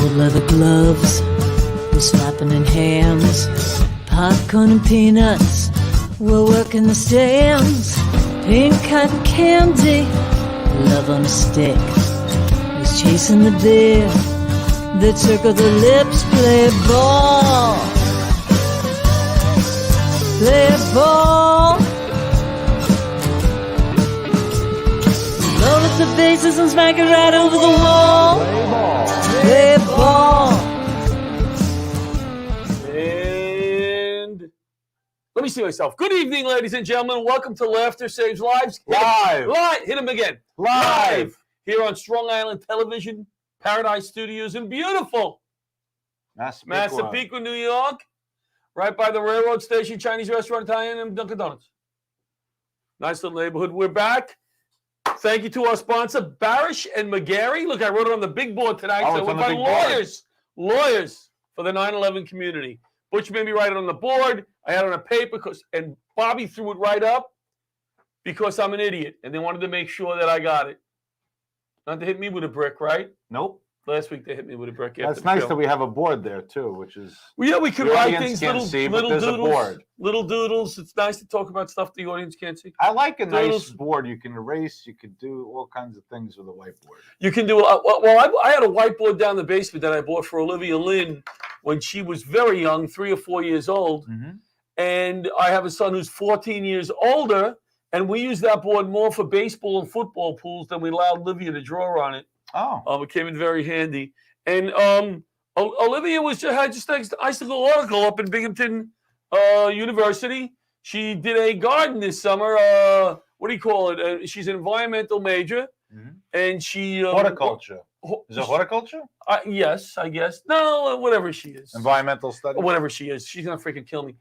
Gold leather gloves, we're slapping in hams. Popcorn and peanuts, we're working the stands. Pink cotton candy, love on a stick. Who's chasing the beer that circle the lips? Play ball, play ball. Load up the bases and smack it right over the wall. Play ball. And let me see myself. Good evening, ladies and gentlemen. Welcome to Laughter Saves Lives. Live. Hit him again. Live. Here on Strong Island Television, Paradise Studios in beautiful Massapequa, New York. Right by the railroad station, Chinese restaurant, Italian, and Dunkin' Donuts. Nice little neighborhood. We're back. Thank you to our sponsor, Barish and McGarry. Look, I wrote it on the big board tonight. Oh, So we're by lawyers for the 9/11 community. Butch made me write it on the board. I had it on a paper, and Bobby threw it right up because I'm an idiot, and they wanted to make sure that I got it. Not to hit me with a brick, right? Nope. Last week they hit me with a brick. That's nice that we have a board there too, which is. Well, yeah, we could write things, little there's doodles. A board. Little doodles. It's nice to talk about stuff the audience can't see. I like a Doodles. nice board. You can erase. You could do all kinds of things with a whiteboard. You can do. Well, I had a whiteboard down the basement that I bought for Olivia Lynn when she was very young, 3 or 4 years old. Mm-hmm. And I have a son who's 14 years older, and we use that board more for baseball and football pools than we allowed Olivia to draw on it. Oh. It came in very handy. And Olivia had just an icicle article up in Binghamton University. She did a garden this summer. What do you call it? She's an environmental major, and she horticulture. Is it horticulture? Yes, I guess. No, whatever she is. Environmental studies. Whatever she is, she's gonna freaking kill me.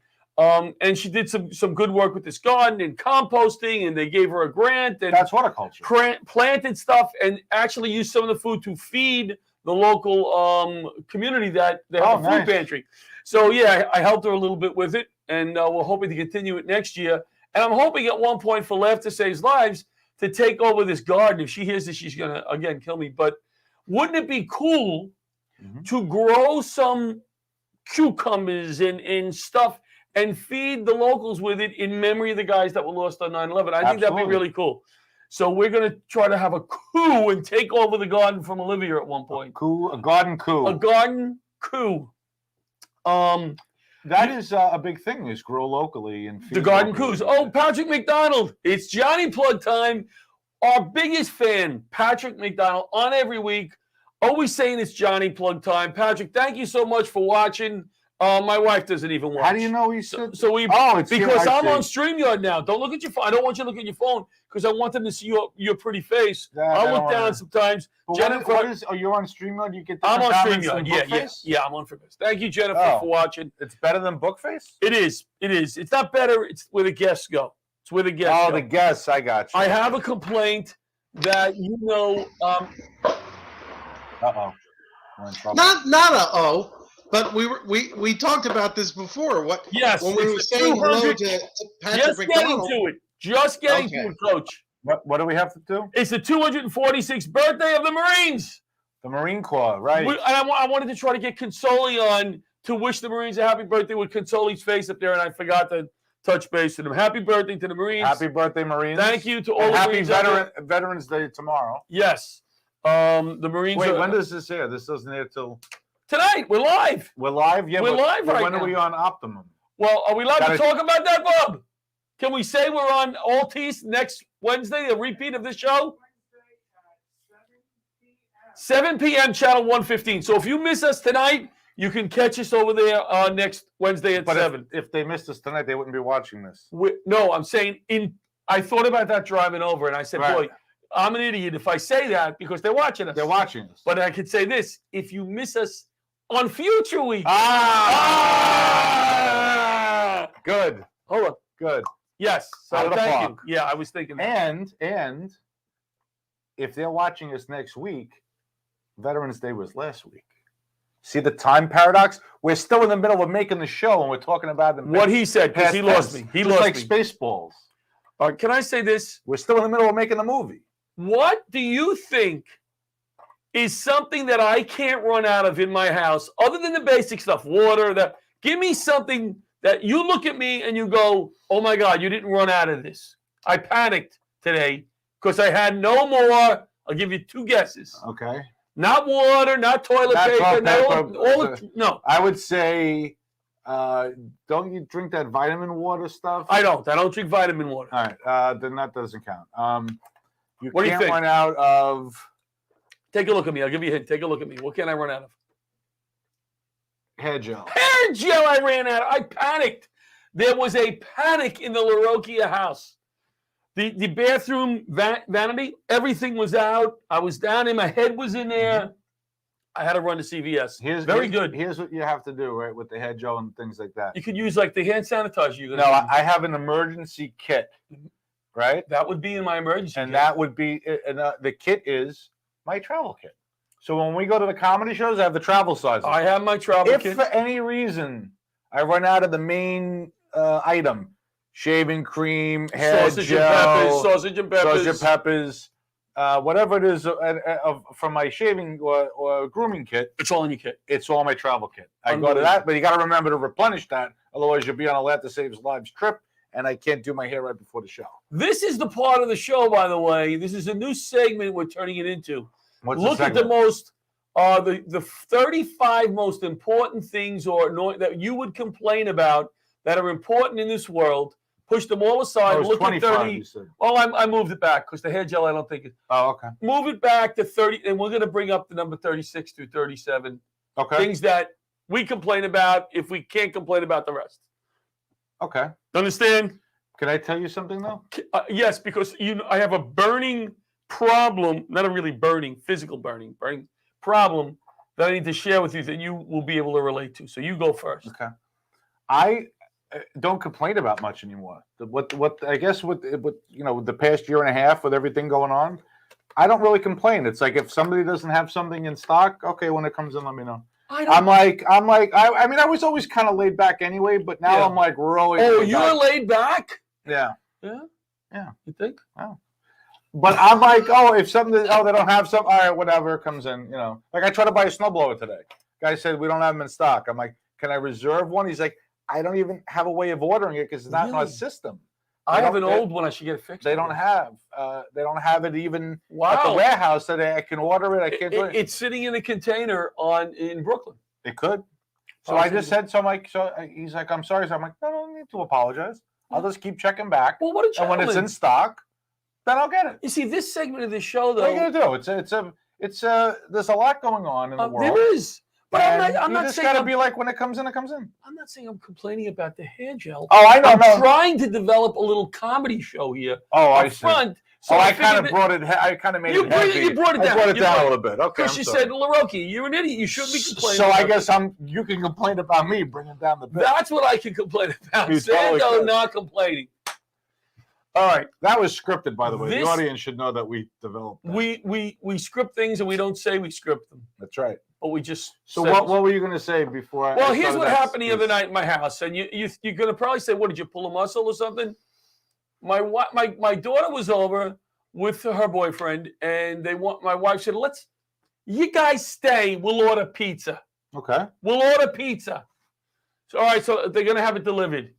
And she did some good work with this garden and composting, and they gave her a grant. And that's horticulture. Planted stuff and actually used some of the food to feed the local community that they have a food pantry. So, yeah, I helped her a little bit with it, and we're hoping to continue it next year. And I'm hoping at one point for Laughter Saves Lives to take over this garden. If she hears this, she's going to, again, kill me. But wouldn't it be cool to grow some cucumbers and stuff and feed the locals with it in memory of the guys that were lost on 9/11? I think that'd be really cool. So we're going to try to have a coup and take over the garden from Olivia at one point. A garden coup. A garden coup. That is a big thing, is grow locally and feed the garden locally. coups. Oh, Patrick McDonald. It's Johnny Plug time. Our biggest fan, Patrick McDonald, on every week. Always saying it's Johnny Plug time. Patrick, thank you so much for watching. My wife doesn't even watch. How do you know he said? Because I'm on StreamYard now. Don't look at your phone. I don't want you to look at your phone because I want them to see your pretty face. I'll look down sometimes. Jennifer, you're on StreamYard? You get I'm on StreamYard. Yeah, I'm on Bookface. Thank you, Jennifer, for watching. It's better than Bookface? It is. It's not better. It's where the guests go. It's where the guests go. Oh, the guests. I got you. I have a complaint that Uh-oh. Not uh-oh. But we talked about this before. Yes. When we were saying hello to Patrick McDonald. Just getting to it, Coach. What do we have to do? It's the 246th birthday of the Marines. The Marine Corps, right? I wanted to try to get Consoli on to wish the Marines a happy birthday with Consoli's face up there, and I forgot to touch base with them. Happy birthday to the Marines. Happy birthday, Marines. Thank you to all the Marines. Happy Veterans Day tomorrow. Yes. The Marines. Wait, when does this air? This doesn't air till... Tonight. We're live. We're live? Yeah, we're live right now. When are we on Optimum? Well, are we allowed to talk about that, Bob? Can we say we're on Altice next Wednesday, a repeat of this show? 7 p.m. channel 115. So if you miss us tonight, you can catch us over there next Wednesday at 7. If they missed us tonight, they wouldn't be watching this. No, I'm saying I thought about that driving over, and I said, boy, I'm an idiot if I say that because they're watching us. They're watching us. But I could say this. If you miss us on future weeks. Good. Hold on. Good. Yes. So thank you. Yeah, I was thinking that. And if they're watching us next week, Veterans Day was last week. See the time paradox? We're still in the middle of making the show, and we're talking about what he said because he lost me. He lost like me. Spaceballs. Can I say this? We're still in the middle of making the movie. What do you think is something that I can't run out of in my house, other than the basic stuff, water. Give me something that you look at me and you go, oh my God, you didn't run out of this. I panicked today because I had no more. I'll give you 2 guesses. Okay. Not water, not toilet paper, no. I would say, don't you drink that vitamin water stuff? I don't drink vitamin water. All right, then that doesn't count. What do you think? Run out of. Take a look at me. I'll give you a hint. Take a look at me. What can I run out of? Hair gel. Hair gel I ran out of. I panicked. There was a panic in the Larocchia house. The bathroom vanity, everything was out. I was down in, my head was in there. I had to run to CVS. Good. Here's what you have to do, right, with the hair gel and things like that. You could use like the hand sanitizer. I have an emergency kit, right? That would be in my emergency kit. That would be, the kit is my travel kit. So when we go to the comedy shows, I have the travel size. I have my travel kit. If for any reason I run out of the main item, shaving cream, hair gel, sausage and peppers, whatever it is from my shaving or grooming kit. It's all in your kit. It's all my travel kit. I go to that, but you got to remember to replenish that. Otherwise, you'll be on a Let the Saves Lives trip, and I can't do my hair right before the show. This is the part of the show, by the way. This is a new segment we're turning it into. Look at the 35 most important things that you would complain about that are important in this world. Push them all aside. Look at 30. Oh, I moved it back because the hair gel, I don't think it. Oh, okay. Move it back to 30, and we're going to bring up the number 36 through 37. Okay. Things that we complain about if we can't complain about the rest. Okay. Understand? Can I tell you something though? Yes, because I have a burning problem, not a really physical burning problem that I need to share with you that you will be able to relate to. So you go first. Okay. I don't complain about much anymore. I guess with the past year and a half with everything going on, I don't really complain. It's like if somebody doesn't have something in stock, okay, when it comes in, let me know. I mean, I was always kind of laid back anyway, but now I'm like really. Oh, you're laid back? Yeah. Yeah. Yeah. You think? Oh. But I'm like, if something, they don't have some, all right, whatever comes in, Like I tried to buy a snowblower today. Guy said we don't have them in stock. I'm like, can I reserve one? He's like, I don't even have a way of ordering it because it's not in our system. I have an old one. I should get it fixed. They don't have it even at the warehouse that I can order it. I can't do it. It's sitting in a container in Brooklyn. It could. So I just said, he's like, I'm sorry. So I'm like, no, I don't need to apologize. I'll just keep checking back. Well, what a and when it's in stock, then I'll get it. You see, this segment of the show, though. What are you gonna do? There's a lot going on in the world. There is. But I'm not just saying gotta be like when it comes in, it comes in. I'm not saying I'm complaining about the hair gel. Oh, I know. I'm trying to develop a little comedy show here. Oh, I see. So I kind of brought it. I kind of made it heavy. You brought it down. I brought it down a little bit. Okay. Because you said, Larocchia, you're an idiot. You shouldn't be complaining. So I guess you can complain about me bringing down the bit. That's what I can complain about. Santo not complaining. All right. That was scripted, by the way. The audience should know that we developed that. We script things and we don't say we script them. That's right. But we just. So what were you going to say before? Well, here's what happened the other night in my house, and you're going to probably say, "What did you pull a muscle or something?" My daughter was over with her boyfriend, and my wife said, you guys stay. We'll order pizza. Okay. We'll order pizza. So all right, so they're going to have it delivered.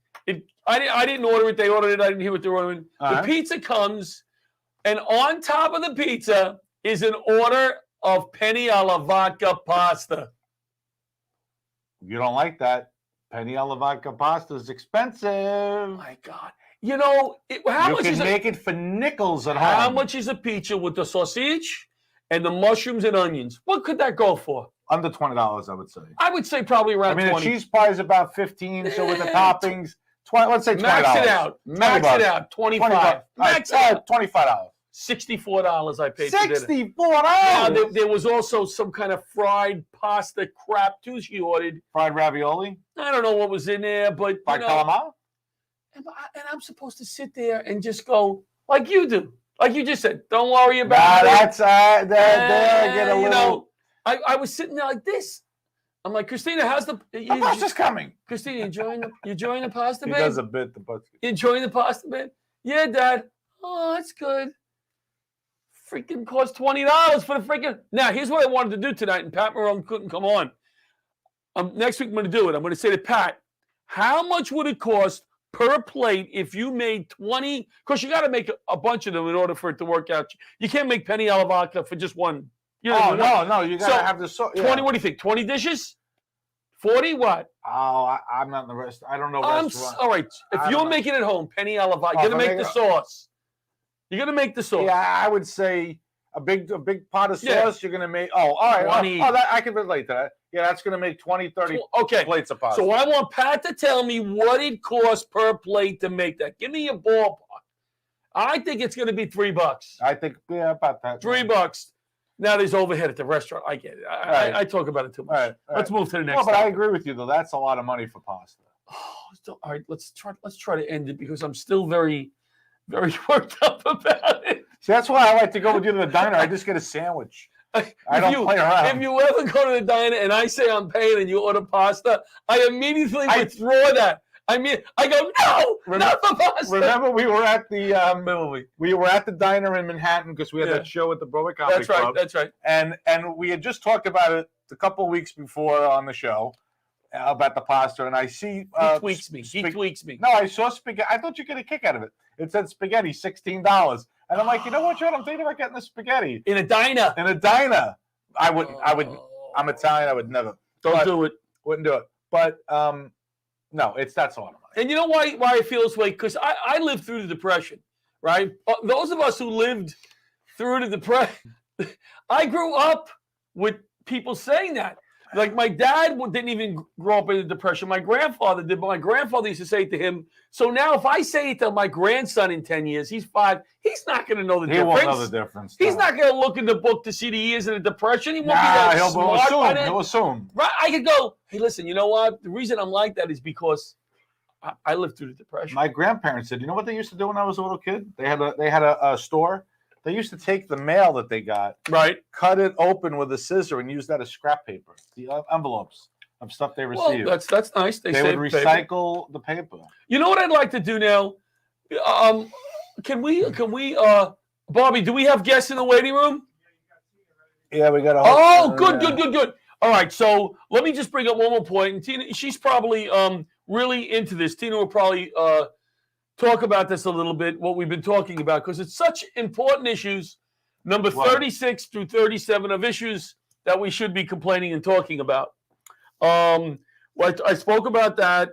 I didn't order it. They ordered it. I didn't hear what they're ordering. The pizza comes, and on top of the pizza is an order of penny alla vodka pasta. You don't like that. Penny alla vodka pasta is expensive. My God. How much is it? You can make it for nickels at home. How much is a pizza with the sausage and the mushrooms and onions? What could that go for? Under $20, I would say. I would say probably around 20. The cheese pie is about 15, so with the toppings, 20. Let's say $20. Max it out. Max it out. 25. Max it out. $25. $64 I paid for dinner. $64. Now, there was also some kind of fried pasta crap too. She ordered fried ravioli. I don't know what was in there, but fried calamari. And I'm supposed to sit there and just go like you do, like you just said. Don't worry about it. That's I get a little. I was sitting there like this. I'm like, Christina, how's the pasta's coming? Christina, enjoying the pasta bit? He does a bit. Enjoying the pasta bit? Yeah, Dad. Oh, that's good. freaking cost $20 for the freaking. Now, here's what I wanted to do tonight, and Pat Marone couldn't come on. Next week, I'm going to do it. I'm going to say to Pat, how much would it cost per plate if you made 20? Because you got to make a bunch of them in order for it to work out. You can't make penny alla vodka for just one. You know, no. You got to have the 20, what do you think? 20 dishes? 40 what? Oh, I'm not in the rest. I don't know. All right. If you're making it home, penny alla vodka, you're going to make the sauce. You're going to make the sauce. Yeah, I would say a big pot of sauce. You're going to make. Oh, all right. 20. I can relate to that. Yeah, that's going to make 20, 30 plates of pasta. So I want Pat to tell me what it costs per plate to make that. Give me a ballpark. I think it's going to be $3. I think, about that. $3. Now there's overhead at the restaurant. I get it. I talk about it too much. All right. Let's move to the next. No, but I agree with you though. That's a lot of money for pasta. Oh, all right. Let's try to end it because I'm still very, very worked up about it. See, that's why I like to go with you to the diner. I just get a sandwich. I don't play around. If you ever go to the diner and I say I'm paying and you order pasta, I immediately withdraw that. I mean, I go, no, not the pasta. Remember, we were at the we were at the diner in Manhattan because we had that show at the Broadway Comedy Club. That's right. And we had just talked about it a couple of weeks before on the show about the pasta, and I see he tweaks me. No, I saw spaghetti. I thought you'd get a kick out of it. It said spaghetti, $16, and I'm like, you know what, John? I'm thinking about getting the spaghetti in a diner. I would. I'm Italian. I would never. Don't do it. Wouldn't do it. But no, that's a lot of money. And you know why I feel this way? Because I lived through the Depression, right? Those of us who lived through the Depression, I grew up with people saying that. Like my dad didn't even grow up in the Depression. My grandfather did, but my grandfather used to say it to him. So now if I say it to my grandson in 10 years, he's 5, he's not going to know the difference. He won't know the difference. He's not going to look in the book to see the years of the Depression. He won't be that smart. He'll assume. Right? I could go, hey, listen, you know what? The reason I'm like that is because I lived through the Depression. My grandparents said, you know what they used to do when I was a little kid? They had a store. They used to take the mail that they got, cut it open with a scissor, and use that as scrap paper. The envelopes of stuff they received. Well, that's nice. They would recycle the paper. You know what I'd like to do now? Can we? Bobby, do we have guests in the waiting room? Yeah, we got. Good. All right, so let me just bring up one more point. And Tina, she's probably really into this. Tina will probably talk about this a little bit, what we've been talking about, because it's such important issues, number 36 through 37 of issues that we should be complaining and talking about. I spoke about that.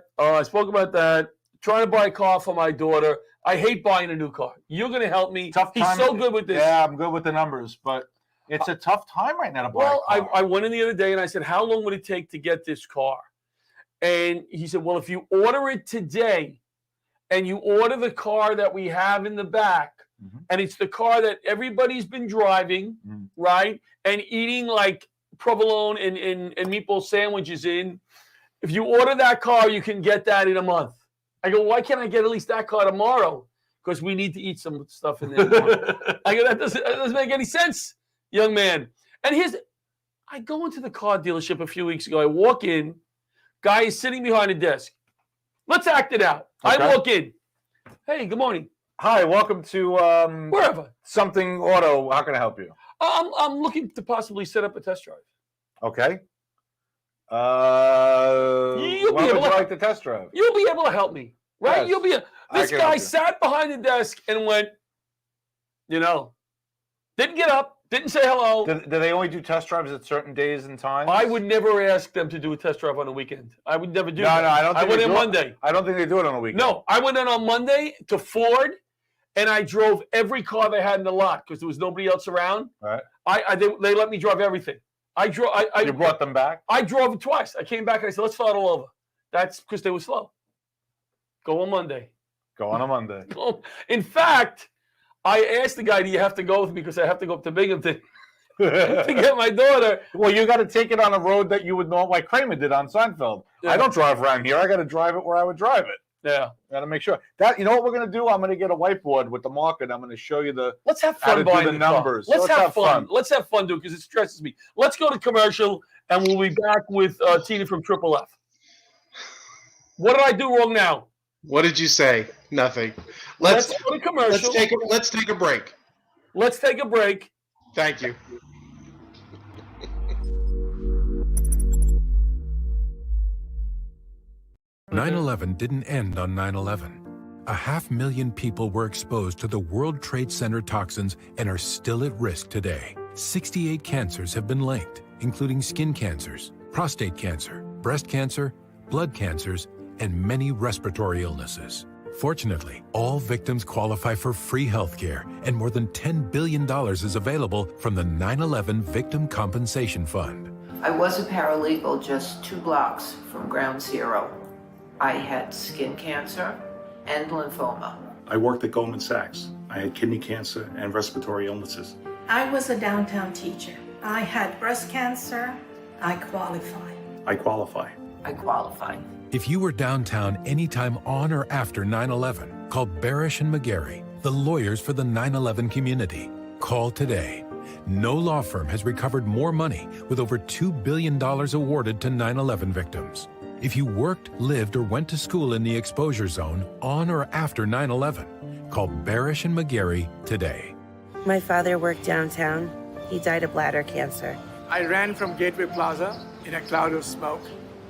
Trying to buy a car for my daughter. I hate buying a new car. You're going to help me. Tough time. He's so good with this. Yeah, I'm good with the numbers, but it's a tough time right now to buy a car. I went in the other day and I said, how long would it take to get this car? And he said, well, if you order it today, and you order the car that we have in the back, and it's the car that everybody's been driving, right? And eating like provolone and meatball sandwiches in. If you order that car, you can get that in a month. I go, why can't I get at least that car tomorrow? Because we need to eat some stuff in there tomorrow. I go, that doesn't make any sense, young man. And I go into the car dealership a few weeks ago. I walk in, guy is sitting behind a desk. Let's act it out. Okay. I walk in. Hey, good morning. Hi, welcome to wherever. Something Auto. How can I help you? I'm looking to possibly set up a test drive. Okay. You'll when be would you like to test drive? You'll be able to help me, right? Yes, This guy sat behind the desk and went, didn't get up. Didn't say hello. Do they only do test drives at certain days and times? I would never ask them to do a test drive on a weekend. I would never do that. No, I don't think I went in Monday. I don't think they do it on a weekend. No, I went in on Monday to Ford, and I drove every car they had in the lot because there was nobody else around. All right. They let me drive everything. You brought them back? I drove it twice. I came back and I said, let's start all over. That's because they were slow. Go on Monday. Go on a Monday. In fact, I asked the guy, do you have to go with me because I have to go up to Binghamton to get my daughter. Well, you got to take it on a road that you would know, like Kramer did on Seinfeld. Yeah. I don't drive around here. I got to drive it where I would drive it. Yeah. Got to make sure. That, you know what we're going to do? I'm going to get a whiteboard with the marker, and I'm going to show you the Let's have fun buying the numbers. Let's have fun. Let's have fun, dude, because it stresses me. Let's go to commercial, and we'll be back with Tina from Triple F. What did I do wrong now? What did you say? Nothing. Let's go to commercial. Let's take a break. let's take a break. Thank you. Nine 11 didn't end on 9/11. 500,000 people were exposed to the World Trade Center toxins and are still at risk today. 68 cancers have been linked, including skin cancers, prostate cancer, breast cancer, blood cancers, and many respiratory illnesses. Fortunately, all victims qualify for free health care, and more than $10 billion is available from the 9/11 Victim Compensation Fund. I was a paralegal just 2 blocks from Ground Zero. I had skin cancer and lymphoma. I worked at Goldman Sachs. I had kidney cancer and respiratory illnesses. I was a downtown teacher. I had breast cancer. I qualify. I qualify. I qualify. If you were downtown anytime on or after 9/11, call Barish and McGarry, the lawyers for the 9/11 community. Call today. No law firm has recovered more money, with over $2 billion awarded to 9/11 victims. If you worked, lived, or went to school in the exposure zone on or after 9/11, call Barish and McGarry today. My father worked downtown. He died of bladder cancer. I ran from Gateway Plaza in a cloud of smoke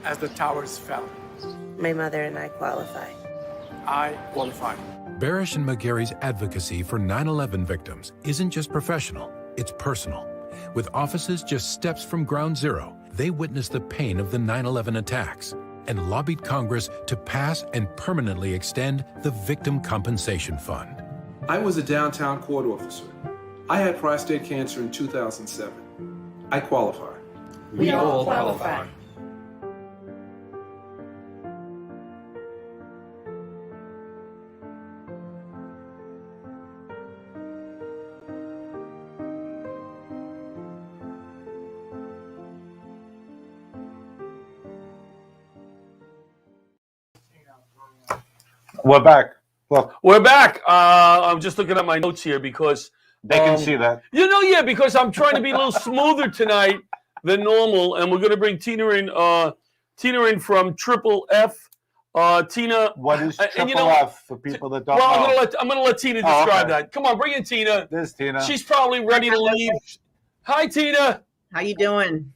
as the towers fell. My mother and I qualify. I qualify. Barish and McGarry's advocacy for 9/11 victims isn't just professional, it's personal. With offices just steps from Ground Zero, they witnessed the pain of the 9/11 attacks and lobbied Congress to pass and permanently extend the Victim Compensation Fund. I was a downtown court officer. I had prostate cancer in 2007. I qualify. We all qualify. We're back. Look, We're back. I'm just looking at my notes here because they can see that. Yeah, because I'm trying to be a little smoother tonight than normal, and we're going to bring Tina in from Triple F. Tina, what is Triple F for people that don't know? I'm going to let Tina describe that. Come on, bring in Tina. There's Tina. She's probably ready to leave. Hi, Tina. How you doing?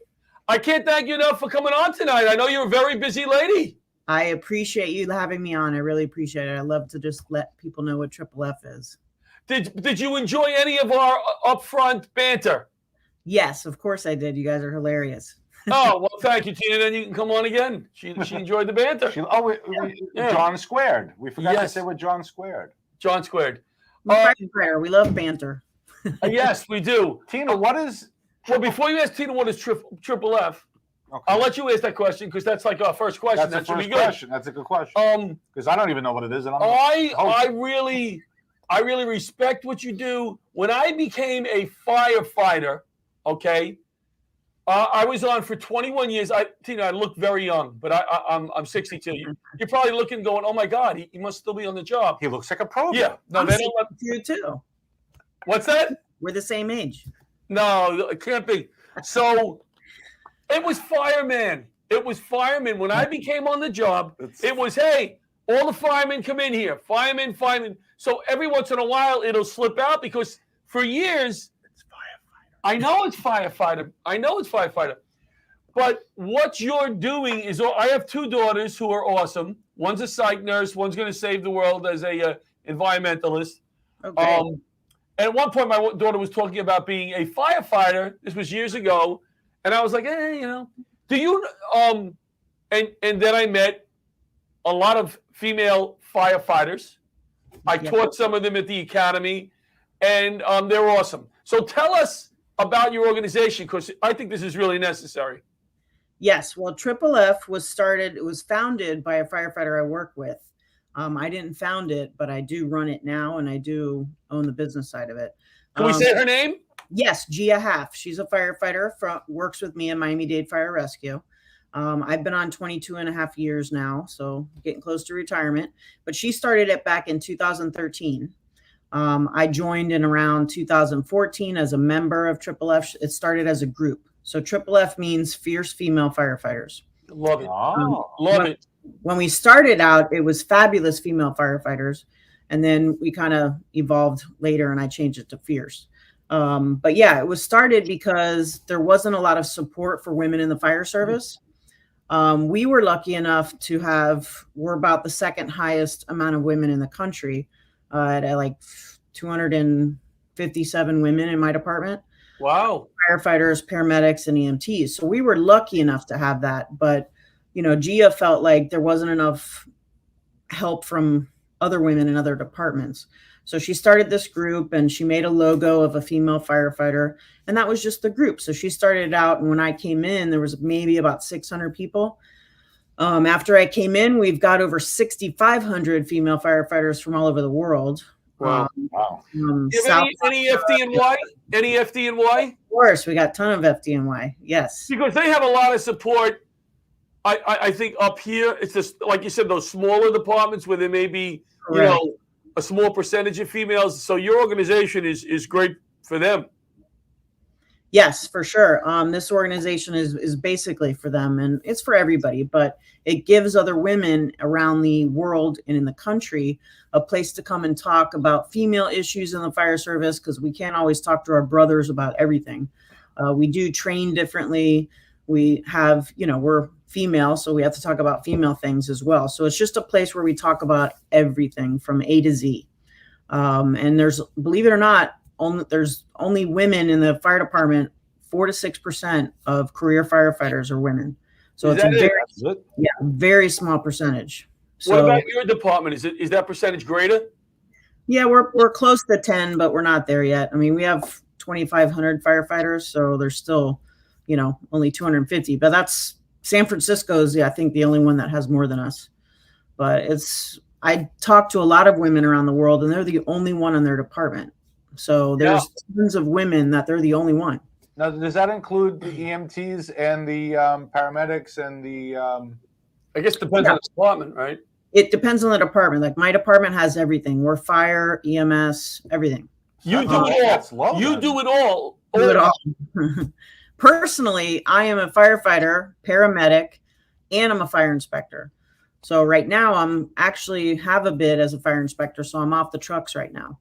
I can't thank you enough for coming on tonight. I know you're a very busy lady. I appreciate you having me on. I really appreciate it. I love to just let people know what Triple F is. Did you enjoy any of our upfront banter? Yes, of course I did. You guys are hilarious. Oh, well, thank you, Tina. Then you can come on again. She enjoyed the banter. John Squared. We forgot to say what John Squared. John Squared. We love banter. Yes, we do. Tina, what is... Well, before you ask Tina what is Triple F, okay. I'll let you ask that question because that's like our first question. That's the first question. That's a good question. Because I don't even know what it is. And I really respect what you do. When I became a firefighter, okay, I was on for 21 years. Tina, I look very young, but I'm 62. You're probably looking, going, "Oh my God, he must still be on the job." He looks like a pro. Yeah, no, they don't let you too. What's that? We're the same age. No, it can't be. So it was fireman. It was fireman. When I became on the job, it was, hey, all the firemen come in here. Firemen. So every once in a while, it'll slip out because for years, it's firefighter. I know it's firefighter. But what you're doing is, I have 2 daughters who are awesome. One's a psych nurse. One's going to save the world as a environmentalist. Okay. And at one point, my daughter was talking about being a firefighter. This was years ago. And I was like, do you, and then I met a lot of female firefighters. I taught some of them at the academy, and they're awesome. So tell us about your organization, because I think this is really necessary. Yes. Well, Triple F was founded by a firefighter I work with. I didn't found it, but I do run it now, and I do own the business side of it. Can we say her name? Yes, Gia Half. She's a firefighter, works with me in Miami-Dade Fire Rescue. I've been on 22 and a half years now, so getting close to retirement. But she started it back in 2013. I joined in around 2014 as a member of Triple F. It started as a group. So Triple F means Fierce Female Firefighters. Love it. Love it. When we started out, it was Fabulous Female Firefighters. And then we kind of evolved later, and I changed it to Fierce. But yeah, it was started because there wasn't a lot of support for women in the fire service. We were lucky enough to we're about the second highest amount of women in the country, at like 257 women in my department. Wow. Firefighters, paramedics, and EMTs. So we were lucky enough to have that. But, Gia felt like there wasn't enough help from other women in other departments. So she started this group and she made a logo of a female firefighter. And that was just the group. So she started it out. And when I came in, there was maybe about 600 people. After I came in, we've got over 6,500 female firefighters from all over the world. Wow. South Any FDNY? Any FDNY? Of course, we got a ton of FDNY. Yes. Because they have a lot of support. I think up here, it's just like you said, those smaller departments where there may be, a small percentage of females. So your organization is great for them. Yes, for sure. This organization is basically for them, and it's for everybody, but it gives other women around the world and in the country a place to come and talk about female issues in the fire service, because we can't always talk to our brothers about everything. We do train differently. We have, we're female, so we have to talk about female things as well. So it's just a place where we talk about everything from A to Z. And there's, believe it or not, there's only women in the fire department. 4 to 6% of career firefighters are women. So it's a very small percentage. So, what about your department? Is that percentage greater? Yeah, we're close to 10, but we're not there yet. I mean, we have 2,500 firefighters, so there's still, only 250. But that's San Francisco's, I think, the only one that has more than us. But I talk to a lot of women around the world, and they're the only one in their department. So there's tons of women that they're the only one. Now, does that include the EMTs and the paramedics and the? I guess it depends on the department, right? It depends on the department. Like my department has everything. We're fire, EMS, everything. You do it all. You do it all. Do it all. Personally, I am a firefighter, paramedic, and I'm a fire inspector. So right now, I'm actually have a bid as a fire inspector. So I'm off the trucks right now.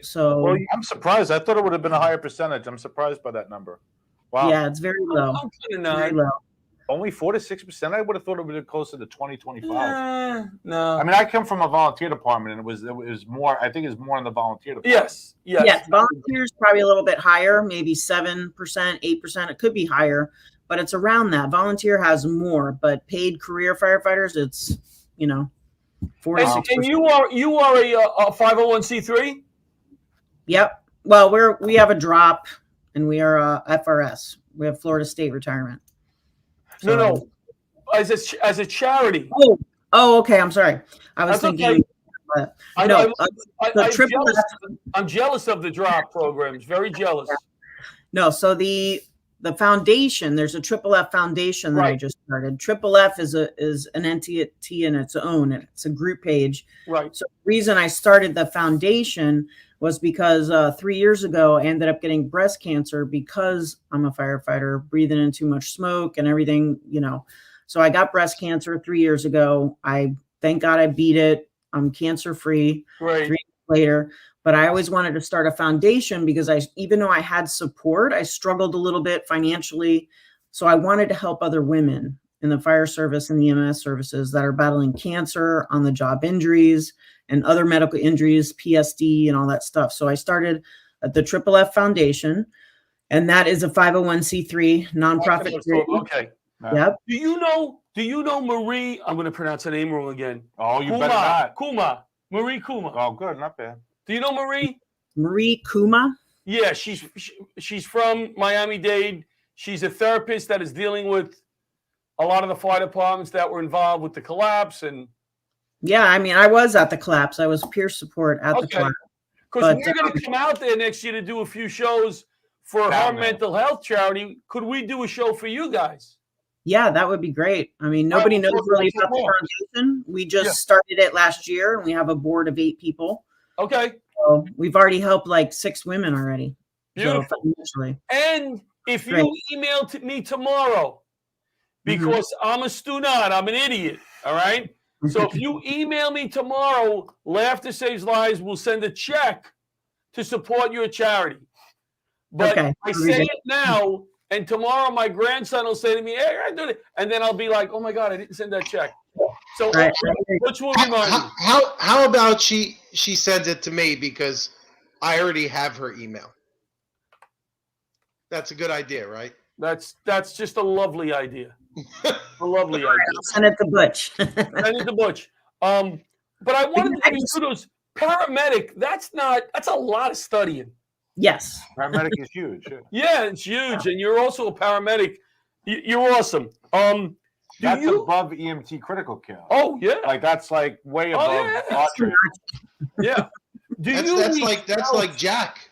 So I'm surprised. I thought it would have been a higher percentage. I'm surprised by that number. Wow. Yeah, it's very low. Very low. Only 4 to 6%. I would have thought it would have been closer to 20, 25. No. I mean, I come from a volunteer department, and it was more. I think it's more in the volunteer department. Yes. Volunteers probably a little bit higher, maybe 7%, 8%. It could be higher, but it's around that. Volunteer has more, but paid career firefighters, it's 40%. And you are a 501c3? Yep. Well, we have a drop, and we are a FRS. We have Florida State Retirement. So, no. As a charity. Oh, okay. I'm sorry. I was thinking. Okay. I'm jealous of the drop programs. Very jealous. No. So the foundation, there's a Triple F Foundation that I just started. Triple F is an entity in its own. It's a group page. Right. So the reason I started the foundation was because 3 years ago, I ended up getting breast cancer because I'm a firefighter, breathing in too much smoke and everything, So I got breast cancer 3 years ago. Thank God I beat it. I'm cancer free. Right. 3 years later. But I always wanted to start a foundation because even though I had support, I struggled a little bit financially. So I wanted to help other women in the fire service and the EMS services that are battling cancer, on the job injuries, and other medical injuries, PSD, and all that stuff. So I started the Triple F Foundation, and that is a 501c3 nonprofit. Okay. Yep. Do you know Marie? I'm going to pronounce her name wrong again. Oh, you better not. Marie Kuma. Oh, good. Not bad. Do you know Marie? Marie Kuma? Yeah, she's from Miami-Dade. She's a therapist that is dealing with a lot of the fire departments that were involved with the collapse. And yeah, I mean, I was at the collapse. I was peer support at the collapse. Because we're going to come out there next year to do a few shows for her mental health charity. Could we do a show for you guys? Yeah, that would be great. I mean, nobody knows really about the foundation. We just started it last year, and we have a board of 8 people. Okay. So we've already helped like 6 women already. Beautiful. So and if you email me tomorrow, because I'm a student, I'm an idiot, all right? So if you email me tomorrow, Laughter Saves Lives will send a check to support your charity. But Okay. I say it now, and tomorrow my grandson will say to me, "Hey, I did it," and then I'll be like, "Oh my God, I didn't send that check." So, which will remind me? How about she sends it to me because I already have her email. That's a good idea, right? That's just a lovely idea. A lovely idea. I'll send it to Butch. Send it to Butch. But I wanted to give you kudos. Paramedic, that's a lot of studying. Yes. Paramedic is huge. Yeah, it's huge. And you're also a paramedic. You're awesome. That's above EMT critical care. Oh, yeah. Like that's like way above archery. Yeah. That's like Jack,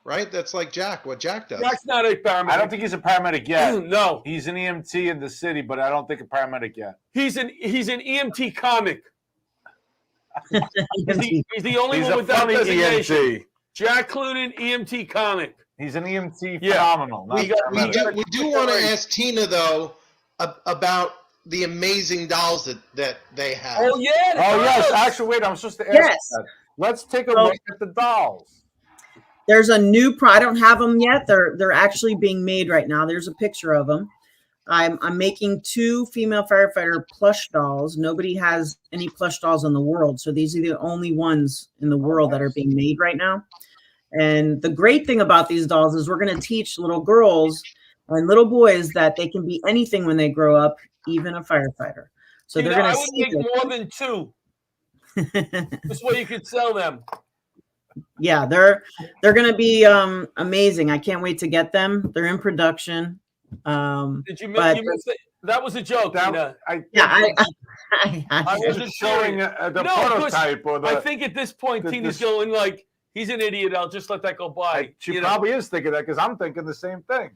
right? That's like Jack, what Jack does. Jack's not a paramedic. I don't think he's a paramedic yet. No. He's an EMT in the city, but I don't think a paramedic yet. He's an EMT comic. He's the only one a without funny designation. EMT. Jack Clunan, EMT comic. He's an EMT phenomenal. We do want to ask Tina though about the amazing dolls that they have. Oh yeah. Oh yes. Actually, wait. I'm supposed to ask that. Let's take a look at the dolls. There's a new I don't have them yet. They're actually being made right now. There's a picture of them. I'm making 2 female firefighter plush dolls. Nobody has any plush dolls in the world, so these are the only ones in the world that are being made right now. And the great thing about these dolls is we're going to teach little girls and little boys that they can be anything when they grow up, even a firefighter. So they're going to make more than 2. This way you could sell them. Yeah, they're going to be amazing. I can't wait to get them. They're in production. Did you miss it? That was a joke. I wasn't showing the prototype or the. I think at this point, Tina's going like, "He's an idiot. I'll just let that go by." She probably is thinking that because I'm thinking the same thing.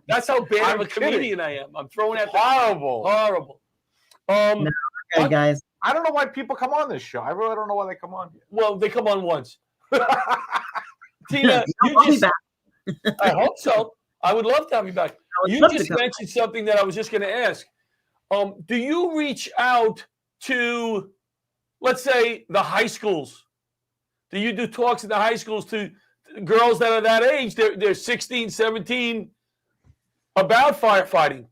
That's how bad of a comedian I am. I'm throwing at horrible. Okay, guys. I don't know why people come on this show. I really don't know why they come on here. Well, they come on once. Tina, I hope so. I would love to have you back. You just mentioned something that I was just going to ask. Do you reach out to, let's say, the high schools? Do you do talks in the high schools to girls that are that age? They're 16, 17, about firefighting.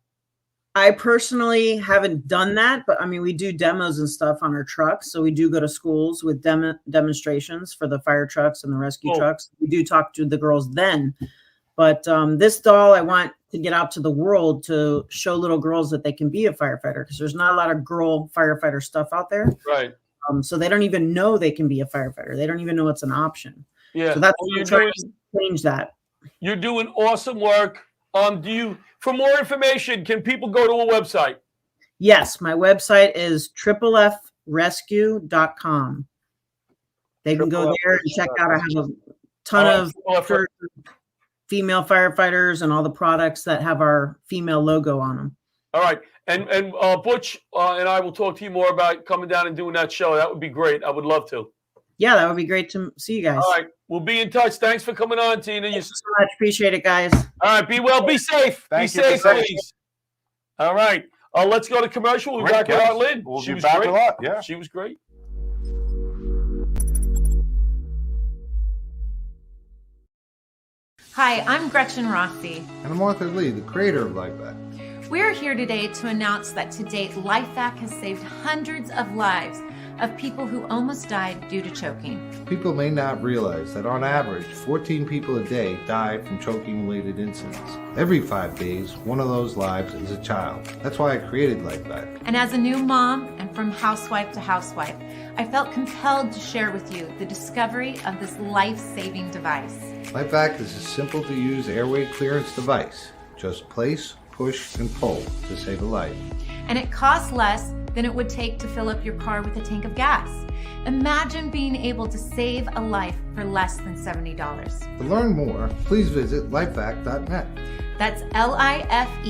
I personally haven't done that, but I mean, we do demos and stuff on our trucks. So we do go to schools with demonstrations for the fire trucks and the rescue trucks. We do talk to the girls then. But this doll, I want to get out to the world to show little girls that they can be a firefighter because there's not a lot of girl firefighter stuff out there. Right. So they don't even know they can be a firefighter. They don't even know it's an option. Yeah. So that's you're trying to change that. You're doing awesome work. For more information, can people go to a website? Yes, my website is frescue.com. They can go there and check out. I have a ton of female firefighters and all the products that have our female logo on them. All right. And Butch and I will talk to you more about coming down and doing that show. That would be great. I would love to. Yeah, that would be great to see you guys. All right. We'll be in touch. Thanks for coming on, Tina. Thank you so much. Appreciate it, guys. All right. Be well. Be safe. Be safe, please. All right. Let's go to commercial. We'll be back with Arlene. She was great. Yeah. She was great. Hi, I'm Gretchen Rossi. And I'm Arthur Lee, the creator of LifeVac. We're here today to announce that to date, LifeVac has saved hundreds of lives of people who almost died due to choking. People may not realize that on average, 14 people a day die from choking-related incidents. Every 5 days, one of those lives is a child. That's why I created LifeVac. And as a new mom, and from housewife to housewife, I felt compelled to share with you the discovery of this life-saving device. LifeVac is a simple-to-use airway clearance device. Just place, push, and pull to save a life. And it costs less than it would take to fill up your car with a tank of gas. Imagine being able to save a life for less than $70. To learn more, please visit lifevac.net. That's LifeVac.net.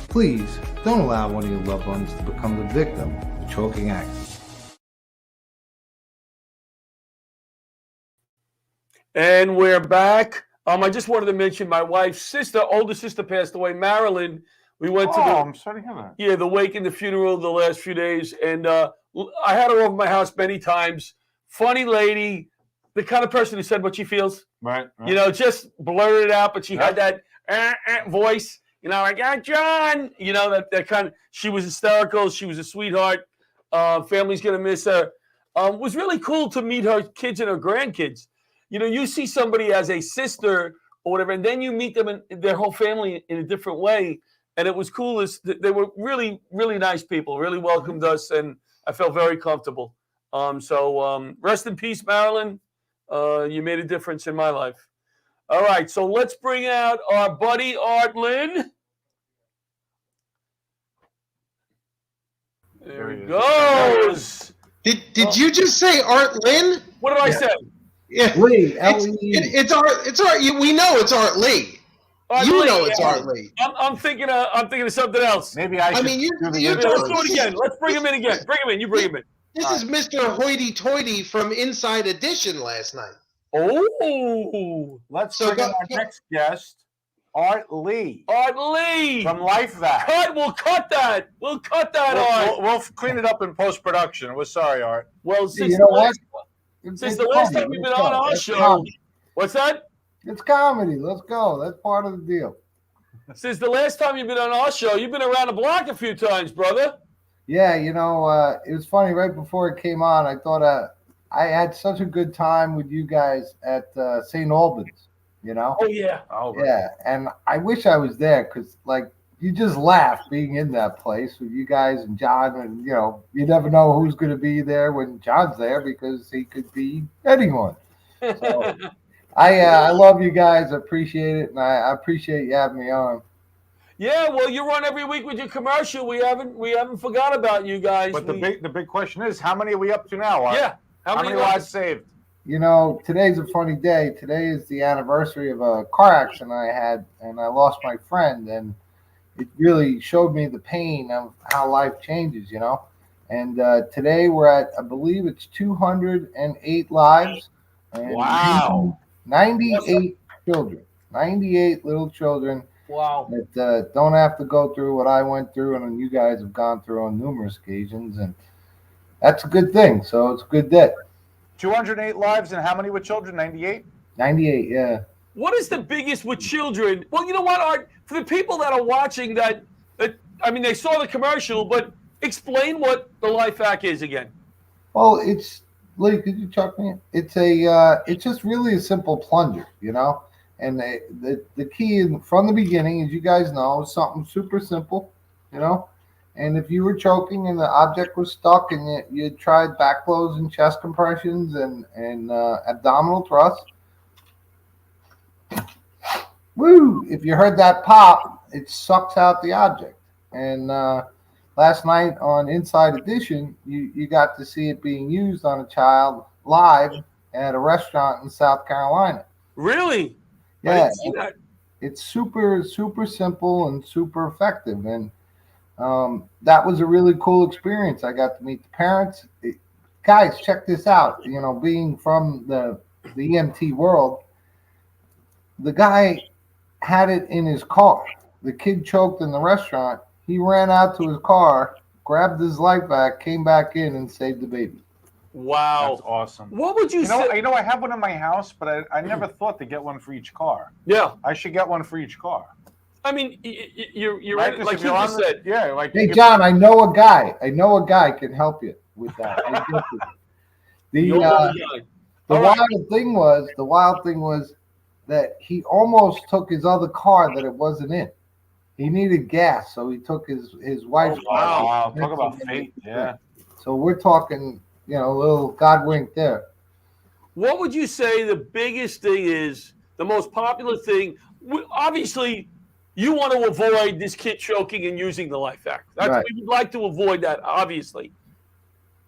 Please don't allow one of your loved ones to become the victim of a choking accident. And we're back. I just wanted to mention my wife's sister, older sister, passed away, Marilyn. We went to I'm sorry to hear that. Yeah, the wake and the funeral the last few days. And I had her over my house many times funny lady, the kind of person who said what she feels. Right. You know, just blurted it out, but she had that voice. You know, like, John. You know, that kind of. She was hysterical. She was a sweetheart. Family's gonna miss her. It was really cool to meet her kids and her grandkids. You know, you see somebody as a sister or whatever, and then you meet them and their whole family in a different way. And it was cool. They were really, really nice people. Really welcomed us, and I felt very comfortable. So rest in peace, Marilyn. You made a difference in my life. All right, so let's bring out our buddy Art Lynn. There he goes. Did you just say Art Lynn? What did I say? Yeah, Lee. It's Art. We know it's Art Lee. You know it's Art Lee. I'm thinking of something else. Maybe I mean, let's do it again. Let's bring him in again. Bring him in. You bring him in. This is Mr. Hoity-Toity from Inside Edition last night. Oh, let's bring in our next guest, Art Lee. Art Lee from LifeVac. We'll cut that. We'll cut that, Art. We'll clean it up in post-production. We're sorry, Art. Well, since the last time you've been on our show, what's that? It's comedy. Let's go. That's part of the deal. Since the last time you've been on our show, you've been around the block a few times, brother. Yeah, you know, it was funny. Right before it came on, I thought I had such a good time with you guys at St. Albans, you know? Oh, yeah. Yeah, and I wish I was there because, like, you just laugh being in that place with you guys and John, and, you know, you never know who's going to be there when John's there because he could be anyone. So, I love you guys. I appreciate it, and I appreciate you having me on. Yeah, well, you're on every week with your commercial. We haven't forgot about you guys. But the big question is, how many are we up to now, Art? Yeah, how many lives saved? You know, today's a funny day. Today is the anniversary of a car accident I had, and I lost my friend, and it really showed me the pain of how life changes, you know. And today we're at, I believe it's 208 lives. And wow. 98 children, 98 little children. Wow. That don't have to go through what I went through and you guys have gone through on numerous occasions. And that's a good thing. So it's a good day. 208 lives, and how many with children? 98? 98, yeah. What is the biggest with children? Well, you know what, Art? For the people that are watching that I mean, they saw the commercial, but explain what the LifeVac is again. Well, it's, Lee, could you chuck me? It's just really a simple plunger, you know? And the key from the beginning, as you guys know, is something super simple, you know? And if you were choking and the object was stuck and you tried back blows and chest compressions and abdominal thrusts, woo! If you heard that pop, it sucks out the object. And last night on Inside Edition, you got to see it being used on a child live at a restaurant in South Carolina. Really? Yeah, I didn't see that. It's super, super simple and super effective. And that was a really cool experience. I got to meet the parents. Guys, check this out. You know, being from the EMT world, the guy had it in his car. The kid choked in the restaurant. He ran out to his car, grabbed his LifeVac, came back in, and saved the baby. Wow. That's awesome. What would you say? You know, I have one in my house, but I never thought to get one for each car. Yeah. I should get one for each car. I mean, you're right, like you just said. Yeah. Like, hey, John, I know a guy. I know a guy can help you with that. The wild thing was that he almost took his other car that it wasn't in. He needed gas, so he took his wife's car. Wow. Talk about fate. Yeah. So we're talking, you know, a little God wink there. What would you say the biggest thing is, the most popular thing? Obviously, you want to avoid this kid choking and using the LifeVac. Right. We would like to avoid that, obviously.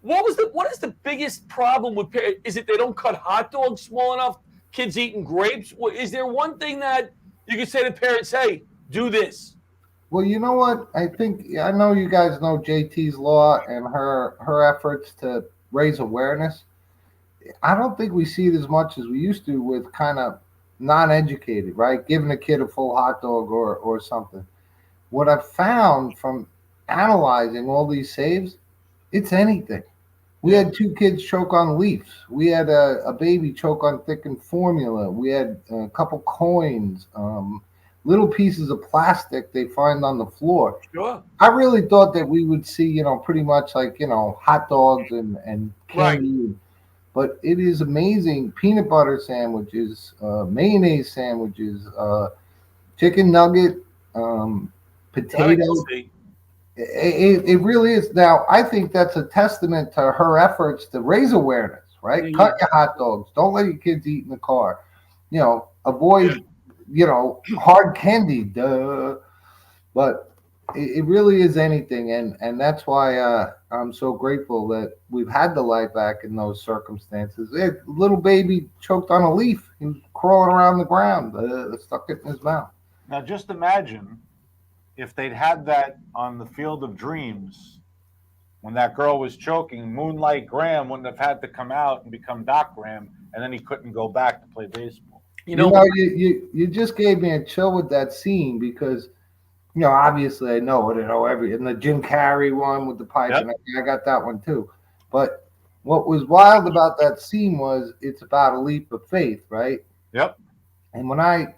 What is the biggest problem with parents? Is it they don't cut hot dogs small enough? Kids eating grapes? Is there one thing that you can say to parents, hey, do this? Well, you know what? I know you guys know JT's Law and her efforts to raise awareness. I don't think we see it as much as we used to with kind of non-educated, right? Giving a kid a full hot dog or something. What I've found from analyzing all these saves, it's anything. We had 2 kids choke on leaves. We had a baby choke on thickened formula. We had a couple coins, little pieces of plastic they find on the floor. Sure. I really thought that we would see, pretty much like, hot dogs and candy. Right. But it is amazing. Peanut butter sandwiches, mayonnaise sandwiches, chicken nugget, potatoes. It really is. Now, I think that's a testament to her efforts to raise awareness, right? Mm-hmm. Cut your hot dogs. Don't let your kids eat in the car. Avoid, hard candy. Duh. But it really is anything. And that's why I'm so grateful that we've had the LifeVac in those circumstances. A little baby choked on a leaf. He was crawling around the ground. Stuck it in his mouth. Now, just imagine if they'd had that on the Field of Dreams, when that girl was choking, Moonlight Graham wouldn't have had to come out and become Doc Graham, and then he couldn't go back to play baseball. You just gave me a chill with that scene because, obviously I know it, and the Jim Carrey one with the pipe, and I got that one too. But what was wild about that scene was it's about a leap of faith, right? Yep. And when I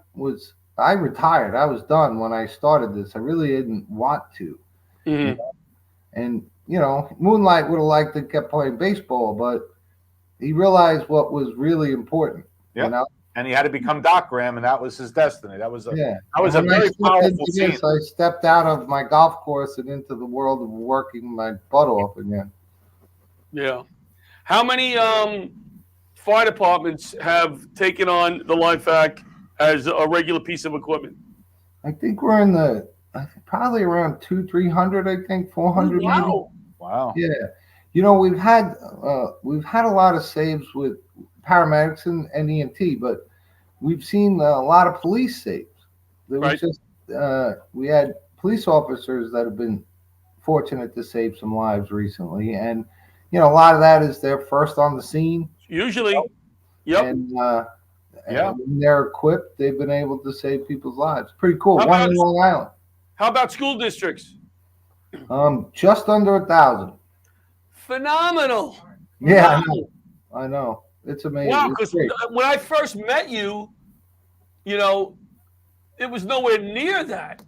retired. I was done when I started this. I really didn't want to. Mm-hmm. And, Moonlight would have liked to keep playing baseball, but he realized what was really important. Yep. And he had to become Doc Graham, and that was his destiny. That was a very powerful scene. I stepped out of my golf course and into the world of working my butt off again. Yeah. How many fire departments have taken on the LifeVac as a regular piece of equipment? I think we're in probably around 200-300. I think 400. Wow! Maybe. Wow! Yeah, we've had a lot of saves with paramedics and EMT, but we've seen a lot of police saves. There was just we had police officers that have been fortunate to save some lives recently, and a lot of that is they're first on the scene. Usually, yep. And when they're equipped, they've been able to save people's lives. Pretty cool. One in Long Island. How about school districts? Just under 1,000. Phenomenal. Yeah, wow. I know. It's amazing. Wow, because when I first met you, it was nowhere near that.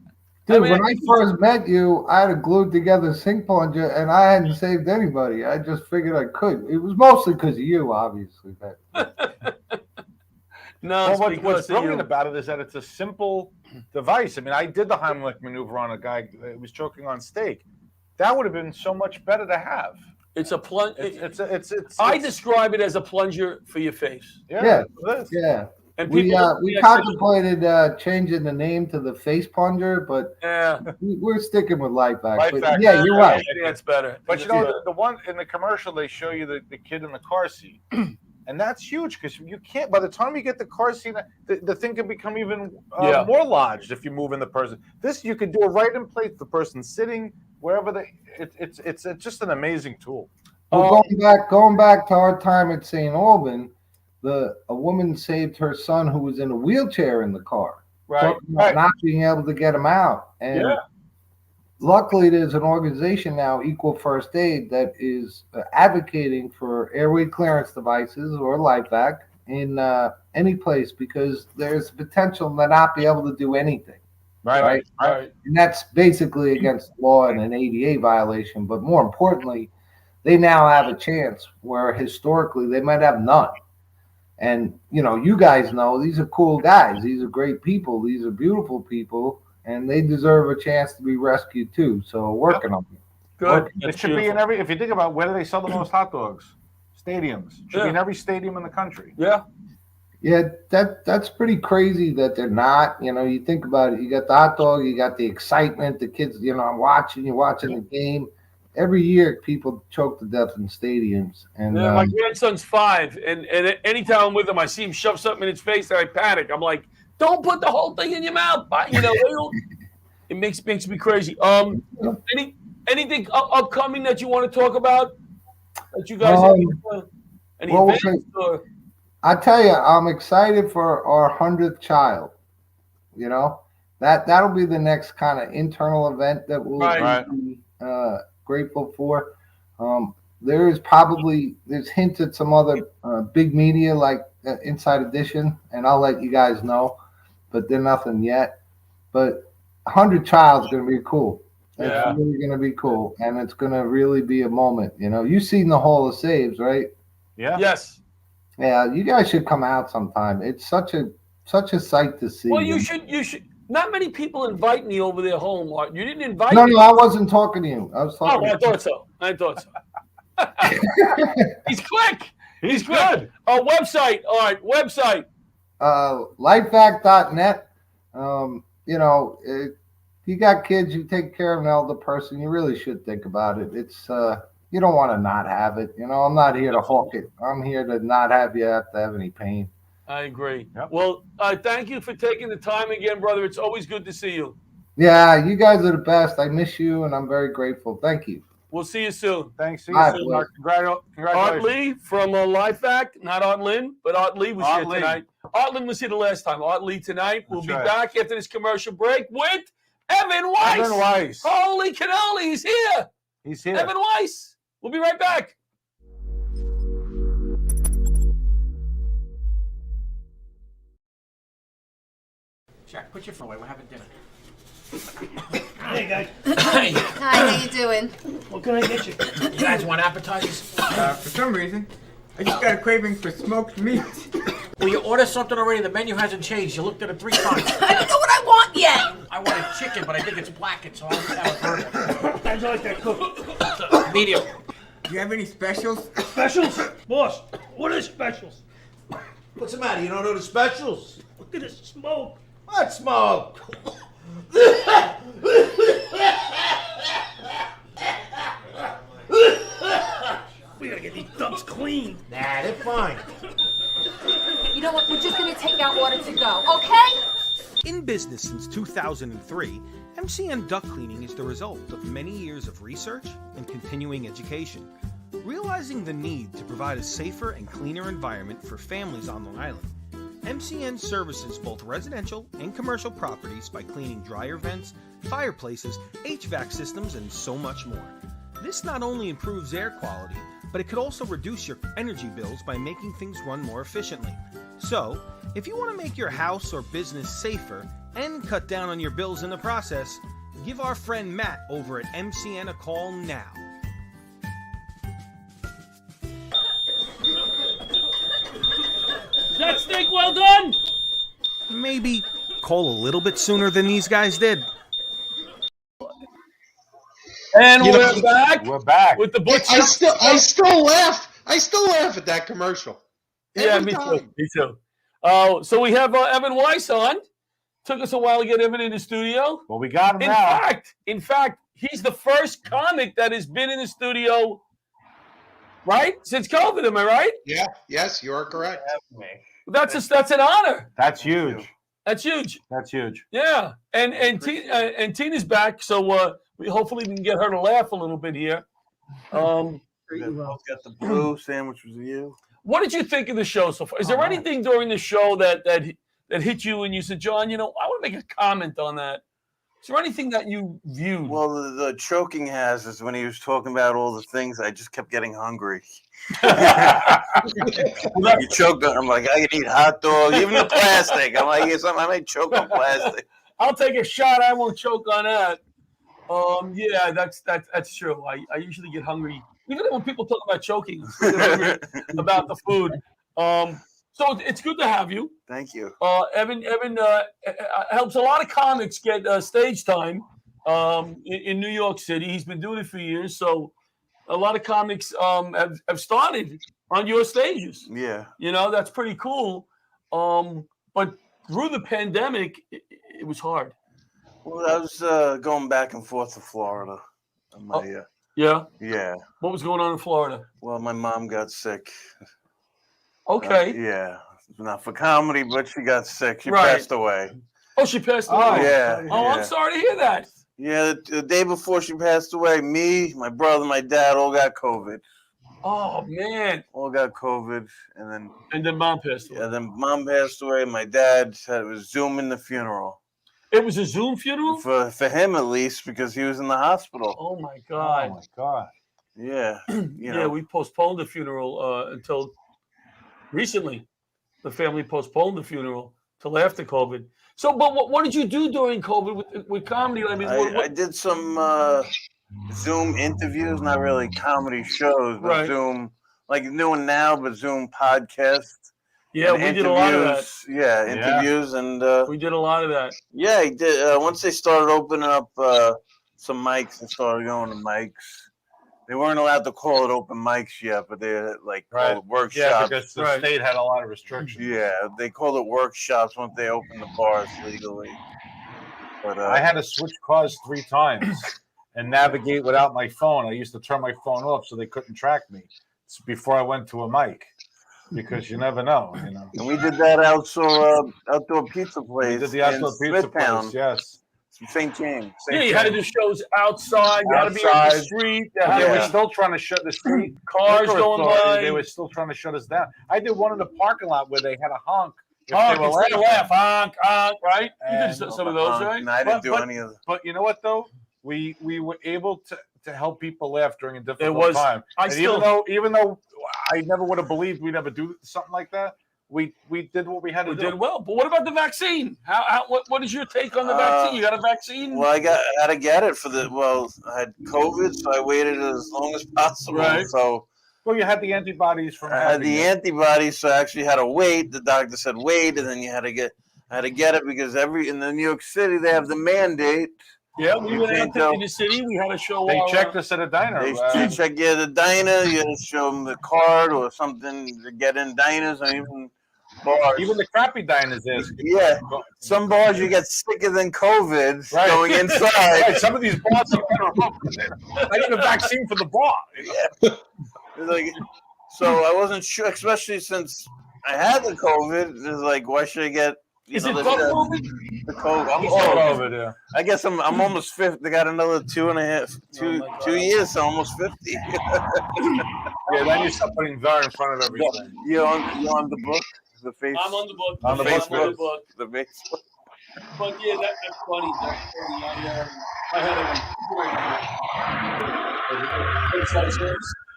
Dude, when I first met you, I had a glued together sink plunger, and I hadn't saved anybody. I just figured I could. It was mostly because of you, obviously. No, what's brilliant about it is that it's a simple device. I mean, I did the Heimlich maneuver on a guy who was choking on steak. That would have been so much better to have. It's a plunge. I describe it as a plunger for your face. Yeah. And we contemplated changing the name to the face plunger, but we're sticking with LifeVac. But yeah, you're right. I think that's better. But the one in the commercial, they show you the kid in the car seat. And that's huge because you can't, by the time you get the car seat, the thing can become even more lodged if you move in the person. This, you can do it right in place. The person sitting, wherever it's just an amazing tool. Well, going back to our time at St. Alban, a woman saved her son who was in a wheelchair in the car. Right. Not being able to get him out. And luckily, there's an organization now, Equal First Aid, that is advocating for airway clearance devices or LifeVac in any place because there's potential to not be able to do anything. Right. And that's basically against the law and an ADA violation. But more importantly, they now have a chance where historically they might have none. And, you guys know these are cool guys. These are great people. These are beautiful people. And they deserve a chance to be rescued too. So working on it. Good. It should be in every. If you think about where do they sell the most hot dogs? Stadiums. It should be in every stadium in the country. Yeah. Yeah, that's pretty crazy that they're not. You think about it. You got the hot dog. You got the excitement. The kids, you're watching the game. Every year, people choke to death in stadiums. And my grandson's 5, and anytime I'm with him, I see him shove something in his face, and I panic. I'm like, don't put the whole thing in your mouth. It makes me crazy. Anything upcoming that you want to talk about that you guys any events? I tell you, I'm excited for our 100th child. That'll be the next kind of internal event that we'll be grateful for. there's hints at some other big media like Inside Edition, and I'll let you guys know, but they're nothing yet. But 100 Child is going to be cool. It's really going to be cool, and it's going to really be a moment. You know, you've seen the Hall of Saves, right? Yeah. Yes. Yeah, you guys should come out sometime. It's such a sight to see. Well, you should. Not many people invite me over their home, Martin. You didn't invite No, me. I wasn't talking to you. I was talking. Oh, I thought so. He's quick. He's good. Website. All right, website. LifeVac.net. You know, if you got kids, you take care of an elder person, you really should think about it. It's you don't want to not have it. You know, I'm not here to hawk it. I'm here to not have you have to have any pain. I agree. Yep. Well, thank you for taking the time again, brother. It's always good to see you. Yeah, you guys are the best. I miss you, and I'm very grateful. Thank you. We'll see you soon. Thanks. See Bye, you soon. boys. Congratulations. Art Lee from LifeVac, not Art Lynn, but Art Lee was Art here Lee. tonight. Art Lynn was here the last time. Art Lee tonight. We'll That's be right. back after this commercial break with Evan Weiss. Evan Weiss. Holy cannoli, he's here. He's here. Evan Weiss. We'll be right back. Jack, put your phone away. We're having dinner. Hey guys. Hi, how you doing? What can I get you? You guys want appetizers? For some reason, I just got a craving for smoked meat. Well, you ordered something already. The menu hasn't changed. You looked at it 3 times. I don't know what I want yet. I wanted chicken, but I think it's blackened, so I'll have a burger. How'd you like that cook? Medium. Do you have any specials? Specials? Boss, what are specials? What's the matter? You don't know the specials? Look at this smoke. What smoke? We gotta get these dumps clean. Nah, they're fine. You know what? We're just gonna take our order to go, okay? In business since 2003, MCN duct cleaning is the result of many years of research and continuing education. Realizing the need to provide a safer and cleaner environment for families on Long Island, MCN services both residential and commercial properties by cleaning dryer vents, fireplaces, HVAC systems, and so much more. This not only improves air quality, but it could also reduce your energy bills by making things run more efficiently. So, if you want to make your house or business safer and cut down on your bills in the process, give our friend Matt over at MCN a call now. Is that steak well done? Maybe call a little bit sooner than these guys did. And we're back. We're back with the butcher. I still laugh. I still laugh at that commercial. Yeah, me too. Me too. So we have Evan Weiss on. Took us a while to get Evan in the studio. Well, we got him now. In fact, he's the first comic that has been in the studio, right? Since COVID, am I right? Yeah. Yes, you are correct. That's an honor. That's huge. That's huge. That's huge. Yeah, and Tina's back, so we hopefully we can get her to laugh a little bit here. Got the blue sandwich was you. What did you think of the show so far? Is there anything during the show that hit you and you said, John, you know, I want to make a comment on that? Is there anything that you viewed? Well, the choking hazards when he was talking about all the things, I just kept getting hungry. You choked on. I'm like, I can eat hot dogs, even the plastic. I'm like, yes, I might choke on plastic. I'll take a shot. I won't choke on that. Yeah, that's true. I usually get hungry, even when people talk about choking. I get hungry about the food. So it's good to have you. Thank you. Evan helps a lot of comics get stage time in New York City. He's been doing it for years, so a lot of comics have started on your stages. Yeah. You know, that's pretty cool. But through the pandemic, it was hard. Well, I was going back and forth to Florida. Yeah? Yeah. What was going on in Florida? Well, my mom got sick. Okay. Yeah. Not for comedy, but she got sick. She Right. passed away. Oh, she passed away? Yeah. Oh, yeah. I'm sorry to hear that. Yeah, the day before she passed away, me, my brother, my dad all got COVID. Oh, man. All got COVID, and then mom passed away. Yeah, then mom passed away. My dad said it was Zooming the funeral. It was a Zoom funeral? For him, at least, because he was in the hospital. Oh, my God. Oh, my God. Yeah. Yeah, we postponed the funeral until recently. The family postponed the funeral till after COVID. So, but what did you do during COVID with comedy? I mean, I did some Zoom interviews, not really comedy shows, but Zoom, like doing now, but Zoom podcasts. Yeah, we did a lot of that. Yeah, interviews, and we did a lot of that. Yeah, I did. Once they started opening up some mics and started going to mics, they weren't allowed to call it open mics yet, but they called it workshops. Yeah, because the state had a lot of restrictions. Yeah, they called it workshops once they opened the bars legally. But I had to switch cars 3 times and navigate without my phone. I used to turn my phone off so they couldn't track me before I went to a mic. Because you never know, you know. And we did that outdoor pizza place. We did the outdoor pizza place, yes. St. James. Yeah, you had to do shows outside. You had to be on the street. They were still trying to shut the street. Cars going by. They were still trying to shut us down. I did one in the parking lot where they had a honk. Honk, instead of laugh, honk, right? You did some of those, right? No, I didn't do any of them. But you know what, though? We were able to help people laugh during a difficult time. Even though I never would have believed we'd ever do something like that, we did what we had to do. We did well. But what about the vaccine? What is your take on the vaccine? You got a vaccine? Well, I had to get it I had COVID, so I waited as long as possible. Right. So, well, you had the antibodies from. I had the antibodies, so I actually had to wait. The doctor said wait, and then I had to get it because in New York City they have the mandate. Yeah, we went out in the city. We had to show. They checked us at a diner. They check the diner. You had to show them the card or something to get in diners or even bars. Even the crappy diners ask. Yeah, some bars you get sicker than COVID going inside. Right. Some of these bars are better off. I need a vaccine for the bar. Yeah. So I wasn't sure, especially since I had the COVID. It's why should I get? Is it COVID? The COVID. I'm COVID, yeah. I guess I'm almost 50. They got another 2 years, so almost 50. Yeah, then you start putting VAR in front of everything. You on the book? The face. I'm on the book. On the Facebook. The Facebook. But yeah, that's funny. I had a.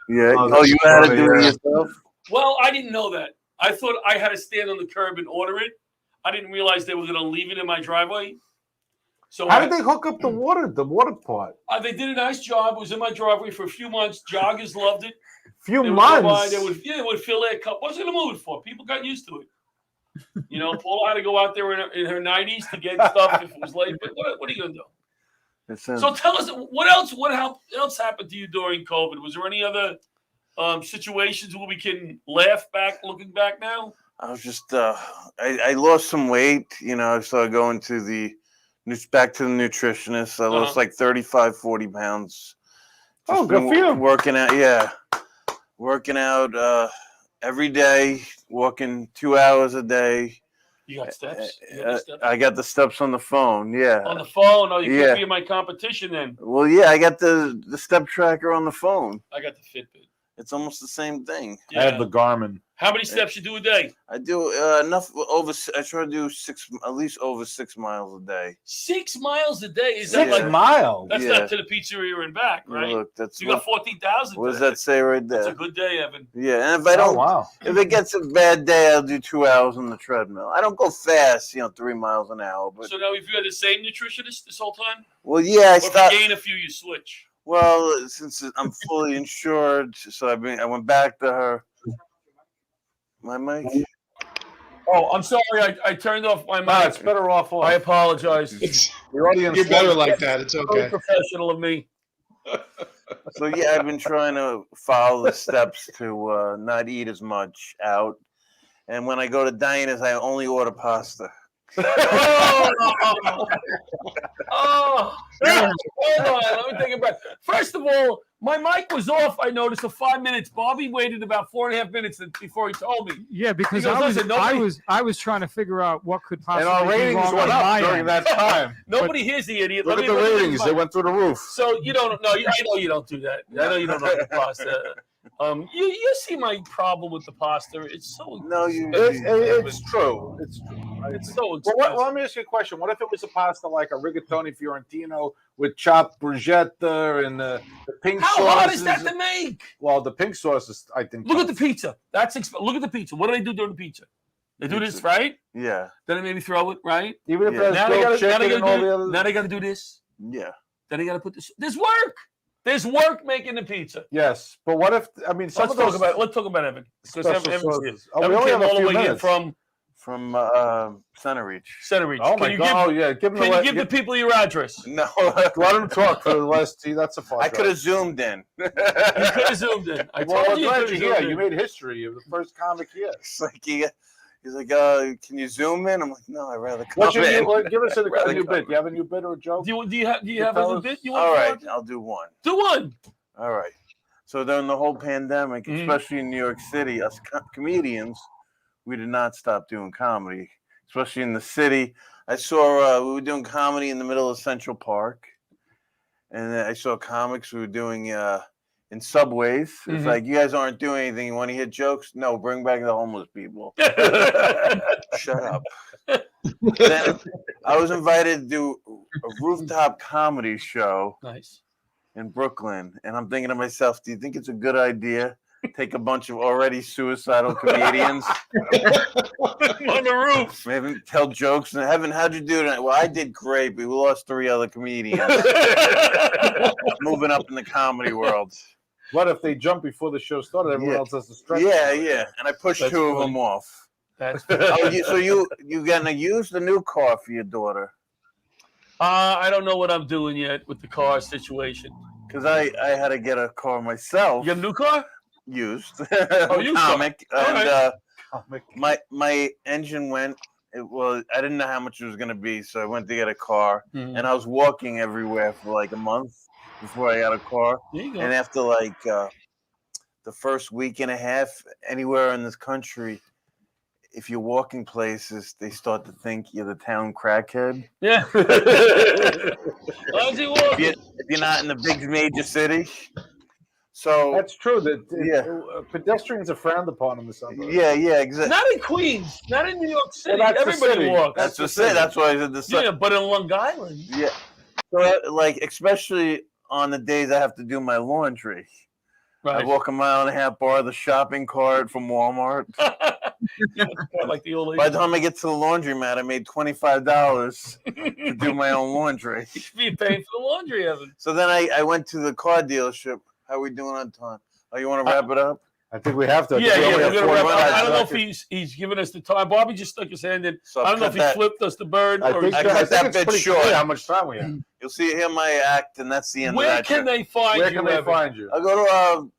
Yeah. Oh, you had to do it yourself? Well, I didn't know that. I thought I had to stand on the curb and order it. I didn't realize they were going to leave it in my driveway. So how did they hook up the water part? They did a nice job. It was in my driveway for a few months. Joggers loved it. Few months? They would fill their cup. What's it going to move it for? People got used to it. You know, Paula had to go out there in her 90s to get stuff if it was late. But what are you going to do? So tell us, what else happened to you during COVID? Was there any other situations where we can laugh back, looking back now? I was just, I lost some weight. You know, I started going to back to the nutritionist. I lost 35, 40 pounds. Just good for you. Working out, yeah. Working out every day, walking 2 hours a day. You got steps? I got the steps on the phone, yeah. On the phone? Oh, you can't be in my competition then. Well, yeah, I got the step tracker on the phone. I got the Fitbit. It's almost the same thing. Yeah. I have the Garmin. How many steps you do a day? I do enough over. I try to do at least over 6 miles a day. 6 miles a day? Is 6 that miles? That's not to the pizzeria and back, right? Look, that's you got 14,000. What does that say right there? That's a good day, Evan. Yeah, and if I don't, if it gets a bad day, I'll do 2 hours on the treadmill. I don't go fast, 3 miles an hour. But so now, if you had the same nutritionist this whole time? Well, yeah, if you gain a few, you switch. Well, since I'm fully insured, so I went back to her. My mic. Oh, I'm sorry. I turned off my mic. No, it's better off. I apologize. Your audience. You're better like that. It's okay. Very professional of me. So yeah, I've been trying to follow the steps to not eat as much out, and when I go to diners, I only order pasta. Hold on, let me take it back. First of all, my mic was off. I noticed for 5 minutes. Bobby waited about 4.5 minutes before he told me. Yeah, because goes, I was trying to figure out what could possibly and our ratings went up during that time. Nobody hears the idiot. Look at the ratings; they went through the roof. So you don't know. I know you don't do that. I know you don't know the pasta. You see my problem with the pasta. It's so It's true. It's true. It's so expensive. Well, let me ask you a question. What if it was a pasta like a rigatoni Fiorentino with chopped bruschetta and the pink sauce? How hard is that to make? Well, the pink sauce is, I think. Look at the pizza. Look at the pizza. What do they do during the pizza? They do this, right? Yeah. Then they maybe throw it, right? Even if there's chicken and all the other. Now they got to do this. Yeah. Then they got to put this. There's work. There's work making the pizza. Yes, but what if? I mean, Let's talk about Evan because Evan's here. Evan only came have a all the few way in minutes. from Center Reach. Center Reach. Oh my God! Oh yeah, Can you give the people your address? No, let them talk for the last. That's a fun. I could have zoomed in. You could have zoomed in. I told you. You made history. You're the first comic here. It's like he's like, can you zoom in? I'm like, no, I'd rather come in. Give us a new bit. Do you have a new bit or a joke? Do you have a new bit? All right, I'll do one. Do one. All right. So during the whole pandemic, especially in New York City, us comedians, we did not stop doing comedy, especially in the city. I saw we were doing comedy in the middle of Central Park, and I saw comics we were doing in subways. It's like, you guys aren't doing anything. You want to hear jokes? No, bring back the homeless people. Shut up. Then I was invited to do a rooftop comedy show. Nice. In Brooklyn, and I'm thinking to myself, do you think it's a good idea? Take a bunch of already suicidal comedians on the roof, maybe tell jokes. And Evan, how'd you do tonight? Well, I did great, but we lost 3 other comedians. Moving up in the comedy world. What if they jump before the show started? Everyone else has to stretch. Yeah. And I pushed 2 of them off. That's so you gonna use the new car for your daughter? I don't know what I'm doing yet with the car situation. Because I had to get a car myself. You got a new car? Used. Used comic. Car. And my engine went. I didn't know how much it was going to be, so I went to get a car. And I was walking everywhere for like a month before I got a car. There you go. And after like the first week and a half, anywhere in this country, if you're walking places, they start to think you're the town crackhead. Yeah. How's he walking? If you're not in the big major city. So that's true. Pedestrians are frowned upon in the suburbs. Yeah, exactly. Not in Queens, not in New York City. Well, everybody walks. That's the city. That's why I said the city. Yeah, but in Long Island. Yeah. So like, especially on the days I have to do my laundry. Right. I walk a mile and a half, borrow the shopping cart from Walmart. Like the old lady. By the time I get to the laundromat, I made $25 to do my own laundry. You should be paying for the laundry, Evan. So then I went to the car dealership. How are we doing on time? Oh, you want to wrap it up? I think we have to. Yeah, we're gonna wrap it up. I don't know if he's giving us the time. Bobby just stuck his hand in. So I don't know if he flipped us the bird. I think that bit short. How much time we have? You'll see here my act, and that's the end of that. Where can they find you? Where can they find you? I'll go to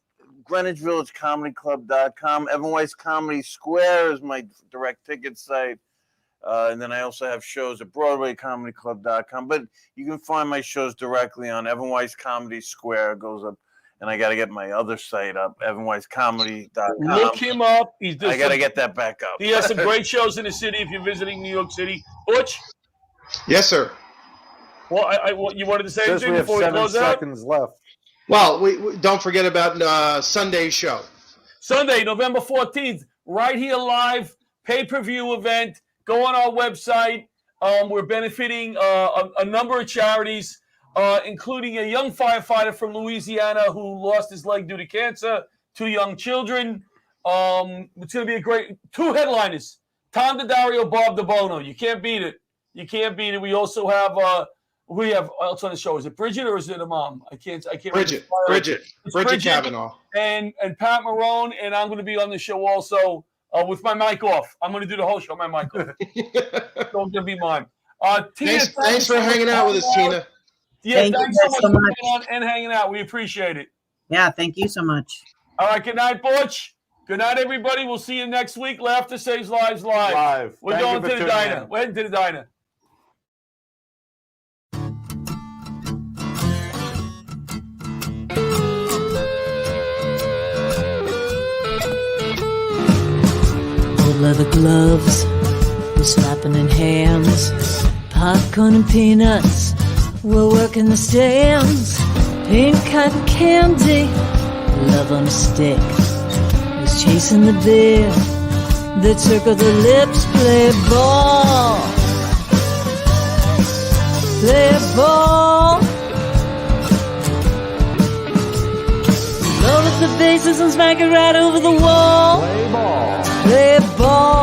GreenwichVillageComedyClub.com. Evan Weiss Comedy Square is my direct ticket site. And then I also have shows at BroadwayComedyClub.com. But you can find my shows directly on Evan Weiss Comedy Square. It goes up. And I got to get my other site up, EvanWeissComedy.com. Look him up. I got to get that back up. He has some great shows in the city if you're visiting New York City. Butch? Yes, sir. Well, you wanted to say anything we have before we 7 close out? seconds left. Well, we don't forget about Sunday's show. Sunday, November 14th, right here live, pay-per-view event. Go on our website. We're benefiting a number of charities, including a young firefighter from Louisiana who lost his leg due to cancer, 2 young children. It's going to be a great 2 headliners. Tom DeDario, Bob DeBono. You can't beat it. You can't beat it. We also have who else on the show? Is it Bridget or is it a mom? I can't. Bridget Kavanaugh and Pat Marone, and I'm going to be on the show also with my mic off. I'm going to do the whole show. My mic off. It's going to be mine. Tina, thanks for hanging out with us, Tina. Yeah, Thank thanks you so much so for much. coming on and hanging out. We appreciate it. Yeah, thank you so much. All right, good night, Butch. Good night, everybody. We'll see you next week. Laughter Saves Lives live. We're Thank going you to for the tuning diner. in. We're heading to the diner. Old leather gloves, we're slapping in hands. Popcorn and peanuts, we're working the stands. Pink cotton candy, love on a stick. He's chasing the beer that circle the lips. Play ball, play ball. Load up the bases and smack it right over the wall. Play ball. Play ball.